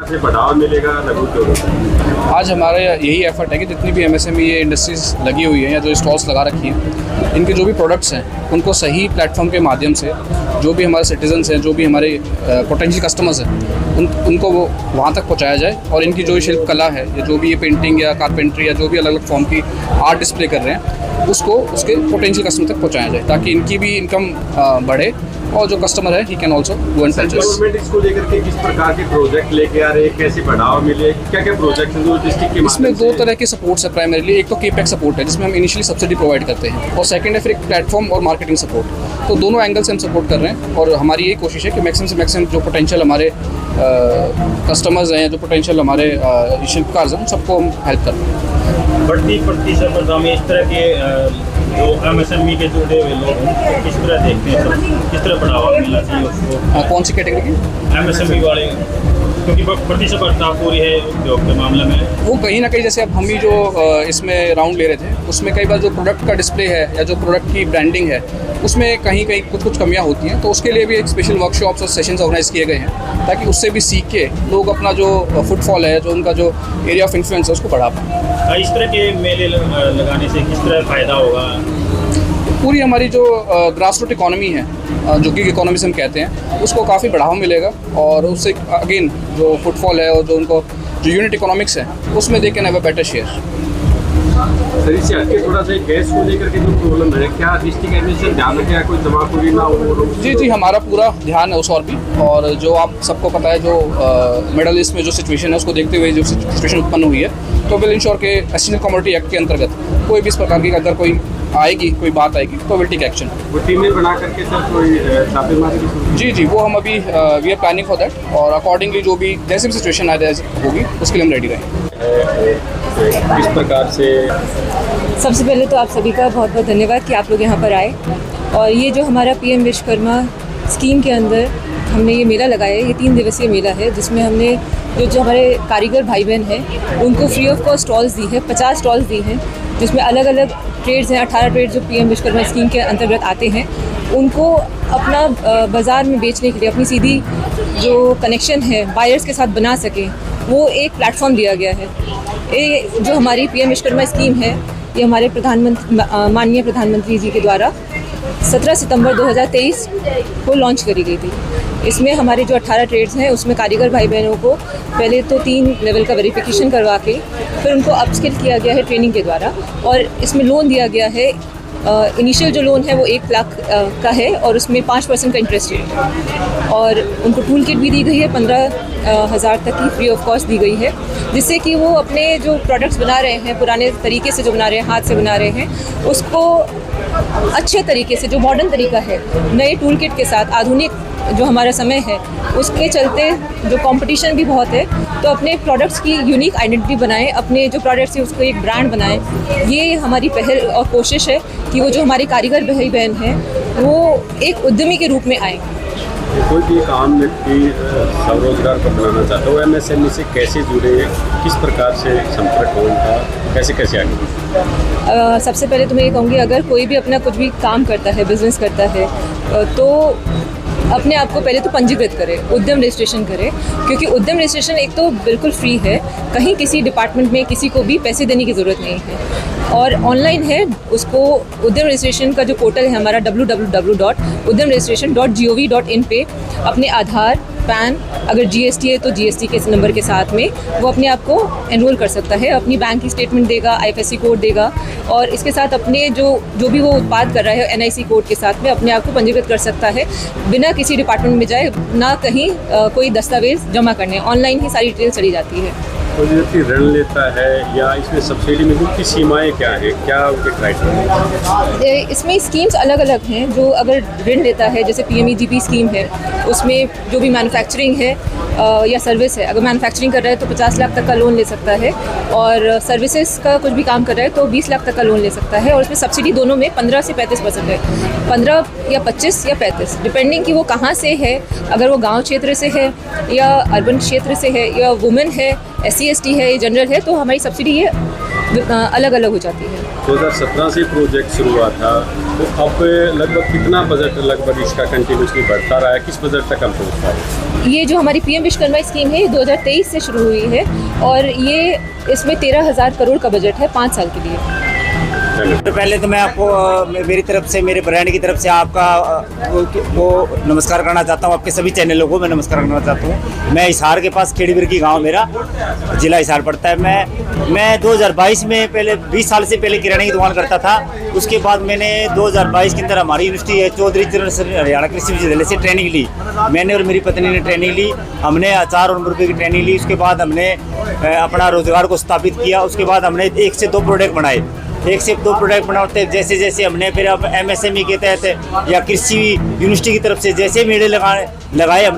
से बढ़ावा मिलेगा लघु उद्योगों को? आज हमारा यही एफर्ट है कि जितनी भी MSME ये इंडस्ट्रीज़ लगी हुई हैं या जो स्टॉल्स लगा रखी हैं, इनके जो भी प्रोडक्ट्स हैं उनको सही प्लेटफॉर्म के माध्यम से जो भी हमारे सिटीजन्स हैं, जो भी हमारे पोटेंशियल कस्टमर्स हैं, उनको वो वहाँ तक पहुँचाया जाए और इनकी जो शिल्प कला है या जो भी ये पेंटिंग या कारपेंट्री या जो भी अलग अलग फॉर्म की आर्ट डिस्प्ले कर रहे हैं उसको उसके पोटेंशियल कस्टमर तक पहुँचाया जाए ताकि इनकी भी इनकम बढ़े और जो कस्टमर है he can also go and purchase. Government इसको लेकर के किस प्रकार के प्रोजेक्ट लेके आ रहे हैं, कैसे बढ़ावा मिले, क्या क्या प्रोजेक्ट हैं जो डिस्ट्रिक्ट के? इसमें दो तरह के सपोर्ट्स है प्राइमरीली। एक तो केपेक्स सपोर्ट है जिसमें हम इनिशियली सब्सिडी प्रोवाइड करते हैं और सेकंड है फिर एक प्लेटफॉर्म और मार्केटिंग सपोर्ट। तो दोनों एंगल से हम सपोर्ट कर रहे हैं और हमारी यही कोशिश है कि मैक्सिमम से मैक्सिमम जो पोटेंशियल हमारे कस्टमर्स हैं, जो पोटेंशियल हमारे शिल्पकार हैं, सबको हम हेल्प कर रहे हैं। बढ़ती प्रतिस्पर्धा में इस तरह के जो MSME के जुड़े हुए लोग हैं किस तरह देखते हैं, किस तरह बढ़ावा मिलना चाहिए उसको? कौन सी कैटेगरी की? MSME वाले, क्योंकि प्रतिस्पर्धा पूरी है उद्योग के मामले में। वो कहीं ना कहीं जैसे अब हम ही जो इसमें राउंड ले रहे थे उसमें कई बार जो प्रोडक्ट का डिस्प्ले है या जो प्रोडक्ट की ब्रांडिंग है उसमें कहीं कहीं कुछ कमियां होती हैं, तो उसके लिए भी एक स्पेशल वर्कशॉप्स और सेशंस ऑर्गेनाइज किए गए हैं ताकि उससे भी सीख के लोग अपना जो फुटफॉल है, जो उनका जो एरिया ऑफ इन्फ्लुएंस है उसको बढ़ा पाएँ। इस तरह के मेले लगाने से किस तरह फ़ायदा होगा? पूरी हमारी जो ग्रास रूट इकोनॉमी है, जो गिग इकोनॉमी से हम कहते हैं, उसको काफ़ी बढ़ावा मिलेगा और उससे अगेन जो फुटफॉल है और जो उनको जो यूनिट इकोनॉमिक्स है उसमें they can have a better share. Sir इससे हटके थोड़ा सा गैस को लेकर के जो प्रॉब्लम है, क्या डिस्ट्रिक्ट एडमिनिस्ट्रेशन ध्यान रखेगा कोई जमाखोरी ना हो? जी हमारा पूरा ध्यान है उस और भी, और जो आप सबको पता है जो मिडल ईस्ट में जो सिचुएशन है उसको देखते हुए जो सिचुएशन उत्पन्न हुई है, तो विल इंश्योर के एसेंशियल कमोडिटी एक्ट के अंतर्गत कोई भी इस प्रकार की अगर कोई बात आएगी तो विल टेक एक्शन। वो टीमें बना करके सर कोई छापेमारी? जी वो हम अभी we are planning for that और अकॉर्डिंगली जो भी जैसे भी सिचुएशन होगी उसके लिए हम रेडी रहेंगे। किस प्रकार से? सबसे पहले तो आप सभी का बहुत बहुत धन्यवाद कि आप लोग यहाँ पर आए और ये जो हमारा PM विश्वकर्मा स्कीम के अंदर हमने ये मेला लगाया है, ये 3 दिवसीय मेला है जिसमें हमने जो हमारे कारीगर भाई बहन हैं उनको फ्री ऑफ कॉस्ट स्टॉल्स दी है, 50 स्टॉल्स दी हैं जिसमें अलग अलग ट्रेड्स हैं, 18 ट्रेड जो PM विश्वकर्मा स्कीम के अंतर्गत आते हैं, उनको अपना बाज़ार में बेचने के लिए अपनी सीधी जो कनेक्शन है बायर्स के साथ बना सकें, वो एक प्लेटफॉर्म दिया गया है। ये जो हमारी PM विश्वकर्मा स्कीम है ये हमारे माननीय प्रधानमंत्री जी के द्वारा 17 सितंबर 2023 को लॉन्च करी गई थी। इसमें हमारे जो 18 ट्रेड्स हैं उसमें कारीगर भाई बहनों को पहले तो 3 लेवल का वेरिफिकेशन करवा के फिर उनको अपस्किल किया गया है ट्रेनिंग के द्वारा, और इसमें लोन दिया गया है। इनिशियल जो लोन है वो 1 लाख का है और उसमें 5% का इंटरेस्ट रेट, और उनको टूल किट भी दी गई है, 15,000 तक की फ्री ऑफ कॉस्ट दी गई है, जिससे कि वो अपने जो प्रोडक्ट्स बना रहे हैं पुराने तरीके से जो बना रहे हैं, हाथ से बना रहे हैं, उसको अच्छे तरीके से जो मॉडर्न तरीका है नए टूल किट के साथ आधुनिक जो हमारा समय है उसके चलते जो कंपटीशन भी बहुत है, तो अपने प्रोडक्ट्स की यूनिक आइडेंटिटी बनाएं, अपने जो प्रोडक्ट्स हैं उसको एक ब्रांड बनाएं। ये हमारी पहल और कोशिश है कि वो जो हमारे कारीगर भाई बहन हैं वो एक उद्यमी के रूप में आएँ। कोई भी काम व्यक्ति स्वरोजगार को बनाना चाहता है, MSME से कैसे जुड़े, किस प्रकार से संपर्क हो उनका, कैसे आगे? सबसे पहले तो मैं ये कहूँगी अगर कोई भी अपना कुछ भी काम करता है, बिजनेस करता है, तो अपने आप को पहले तो पंजीकृत करें, उद्यम रजिस्ट्रेशन करें, क्योंकि उद्यम रजिस्ट्रेशन एक तो बिल्कुल फ्री है, कहीं किसी डिपार्टमेंट में किसी को भी पैसे देने की ज़रूरत नहीं है और ऑनलाइन है। उसको उद्यम रजिस्ट्रेशन का जो पोर्टल है हमारा www.udyamregistration.gov.in पे अपने आधार, पैन, अगर GST है तो GST के नंबर के साथ में वो अपने आप को एनरोल कर सकता है, अपनी बैंक की स्टेटमेंट देगा, IFSC कोड देगा और इसके साथ अपने जो भी वो उत्पाद कर रहा है NIC कोड के साथ में अपने आप को पंजीकृत कर सकता है, बिना किसी डिपार्टमेंट में जाए, ना कहीं कोई दस्तावेज जमा करने, ऑनलाइन ही सारी डिटेल चली जाती है। कोई व्यक्ति ऋण लेता है या इसमें सब्सिडी में उनकी सीमाएं क्या है, क्या उनके क्राइटेरिया? इसमें स्कीम्स अलग अलग हैं। जो अगर ऋण लेता है जैसे PMEGP स्कीम है, उसमें जो भी मैन्युफैक्चरिंग है या सर्विस है, अगर मैन्युफैक्चरिंग कर रहा है तो 50 लाख तक का लोन ले सकता है और सर्विसेज का कुछ भी काम कर रहा है तो 20 लाख तक का लोन ले सकता है और उसमें सब्सिडी दोनों में 15 से 35% है, 15 या 25 या 35 डिपेंडिंग कि वो कहाँ से है, अगर वो गाँव क्षेत्र से है या अर्बन क्षेत्र से है या वुमेन है, SC GST है, ये जनरल है, तो हमारी सब्सिडी ये अलग अलग हो जाती है। 2017 से प्रोजेक्ट शुरू हुआ था, तो अब लगभग कितना बजट लगभग इसका कंटिन्यूसली बढ़ता रहा है, किस बजट तक हम पहुँच पाए? ये जो हमारी PM विश्वकर्मा स्कीम है, ये 2023 से शुरू हुई है और ये इसमें 13,000 करोड़ का बजट है 5 साल के लिए। तो पहले तो मैं आपको मेरी तरफ से, मेरे ब्रांड की तरफ से आपका वो नमस्कार करना चाहता हूँ। आपके सभी चैनलों को मैं नमस्कार करना चाहता हूँ। मैं हिसार के पास खेड़ी बिरकी गांव मेरा जिला हिसार पड़ता है। मैं 2022 में पहले 20 साल से पहले किराने की दुकान करता था। उसके बाद मैंने 2022 के अंदर हमारी यूनिवर्सिटी है चौधरी चरण सिंह हरियाणा कृषि विश्वविद्यालय से ट्रेनिंग ली। मैंने और मेरी पत्नी ने ट्रेनिंग ली। हमने अचार और मुर्गे की ट्रेनिंग ली। उसके बाद हमने अपना रोजगार को स्थापित किया। उसके बाद हमने 1 से 2 प्रोडक्ट बनाए। 1 से 2 प्रोडक्ट बनाते जैसे जैसे हमने फिर अब MSME के तहत या कृषि यूनिवर्सिटी की तरफ से जैसे मेले लगाए हमने